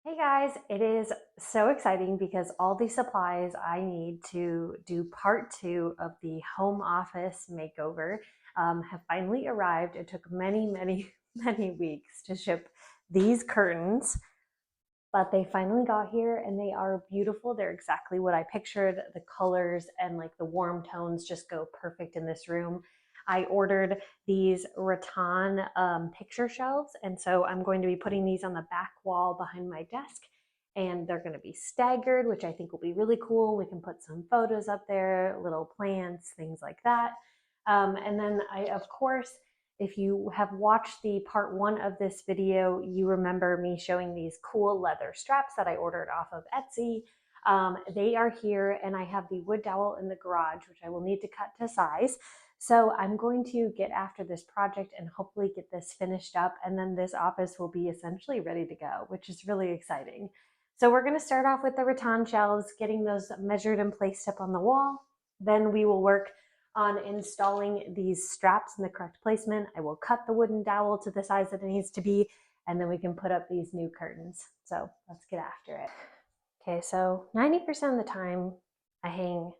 Hey guys, it is so exciting because all the supplies I need to do part two of the home office makeover have finally arrived. It took many, many weeks to ship these curtains, but they finally got here and they are beautiful. They're exactly what I pictured. The colors and like the warm tones just go perfect in this room. I ordered these rattan picture shelves, and so I'm going to be putting these on the back wall behind my desk, and they're going to be staggered, which I think will be really cool. We can put some photos up there, little plants, things like that. And then of course, if you have watched the part one of this video, you remember me showing these cool leather straps that I ordered off of Etsy. They are here, and I have the wood dowel in the garage, which I will need to cut to size. So I'm going to get after this project and hopefully get this finished up, and then this office will be essentially ready to go, which is really exciting. So we're going to start off with the rattan shelves, getting those measured and placed up on the wall. Then we will work on installing these straps in the correct placement. I will cut the wooden dowel to the size that it needs to be, and then we can put up these new curtains. So let's get after it. Okay, so 90% of the time I hang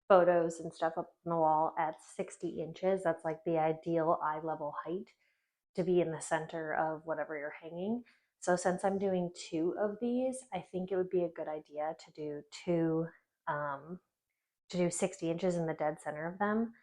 photos and stuff up on the wall at 60 inches. That's like the ideal eye level height to be in the center of whatever you're hanging. So since I'm doing two of these, I think it would be a good idea to do two, to do 60 inches in the dead center of them.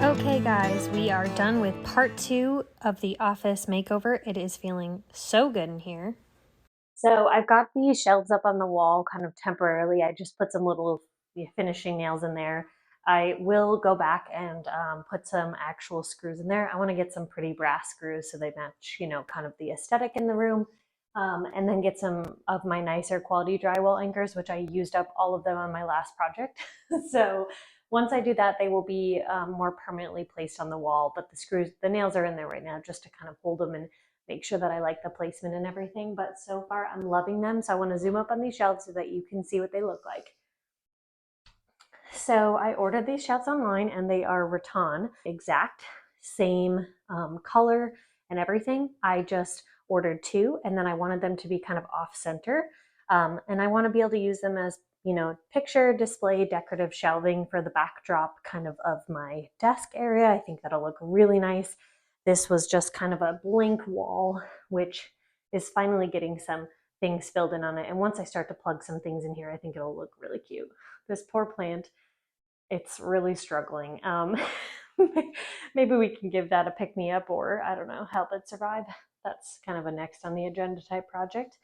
Okay guys, we are done with part two of the office makeover. It is feeling so good in here. So I've got these shelves up on the wall kind of temporarily. I just put some little finishing nails in there. I will go back and put some actual screws in there. I want to get some pretty brass screws so they match, kind of the aesthetic in the room. and then get some of my nicer quality drywall anchors, which I used up all of them on my last project. So once I do that, they will be more permanently placed on the wall, but the nails are in there right now just to kind of hold them and make sure that I like the placement and everything. But so far I'm loving them. So I want to zoom up on these shelves so that you can see what they look like. So I ordered these shelves online and they are rattan, exact same color and everything. I just ordered two and then I wanted them to be kind of off center. And I want to be able to use them as, picture display decorative shelving for the backdrop of my desk area. I think that'll look really nice. This was just kind of a blank wall, which is finally getting some things filled in on it. And once I start to plug some things in here, I think it'll look really cute. This poor plant, it's really struggling. Maybe we can give that a pick me up, or I don't know, help it survive. That's kind of a next on the agenda type project.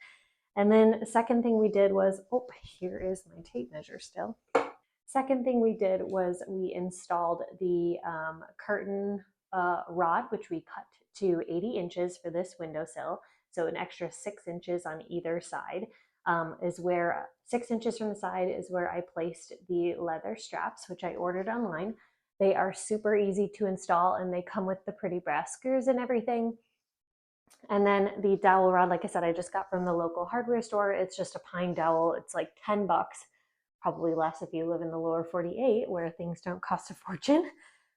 And then the second thing we did was, oh, here is my tape measure still. Second thing we did was we installed the curtain rod, which we cut to 80 inches for this windowsill. So an extra 6 inches on either side is where 6 inches from the side is where I placed the leather straps, which I ordered online. They are super easy to install and they come with the pretty brass screws and everything. And then the dowel rod, like I said, I just got from the local hardware store. It's just a pine dowel. It's like 10 bucks, probably less if you live in the lower 48 where things don't cost a fortune.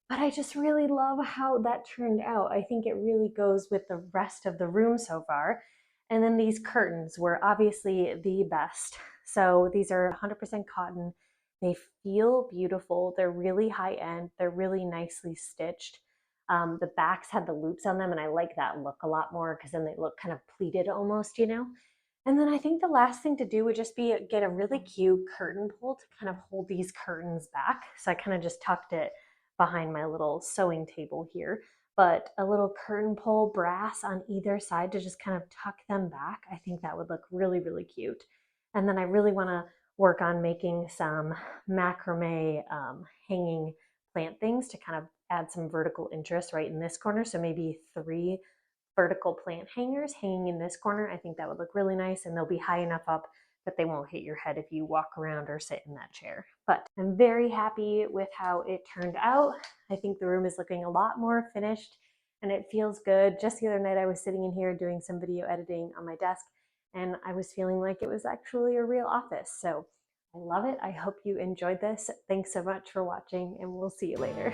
But I just really love how that turned out. I think it really goes with the rest of the room so far. And then these curtains were obviously the best. So these are 100% cotton. They feel beautiful. They're really high end. They're really nicely stitched. The backs had the loops on them, and I like that look a lot more because then they look kind of pleated almost, And then I think the last thing to do would just be get a really cute curtain pole to kind of hold these curtains back. So I kind of just tucked it behind my little sewing table here, but a little curtain pole brass on either side to just kind of tuck them back. I think that would look really, really cute. And then I really want to work on making some macrame hanging plant things to kind of add some vertical interest right in this corner. So maybe 3 vertical plant hangers hanging in this corner. I think that would look really nice, and they'll be high enough up that they won't hit your head if you walk around or sit in that chair. But I'm very happy with how it turned out. I think the room is looking a lot more finished and it feels good. Just the other night I was sitting in here doing some video editing on my desk and I was feeling like it was actually a real office. So I love it. I hope you enjoyed this. Thanks so much for watching and we'll see you later.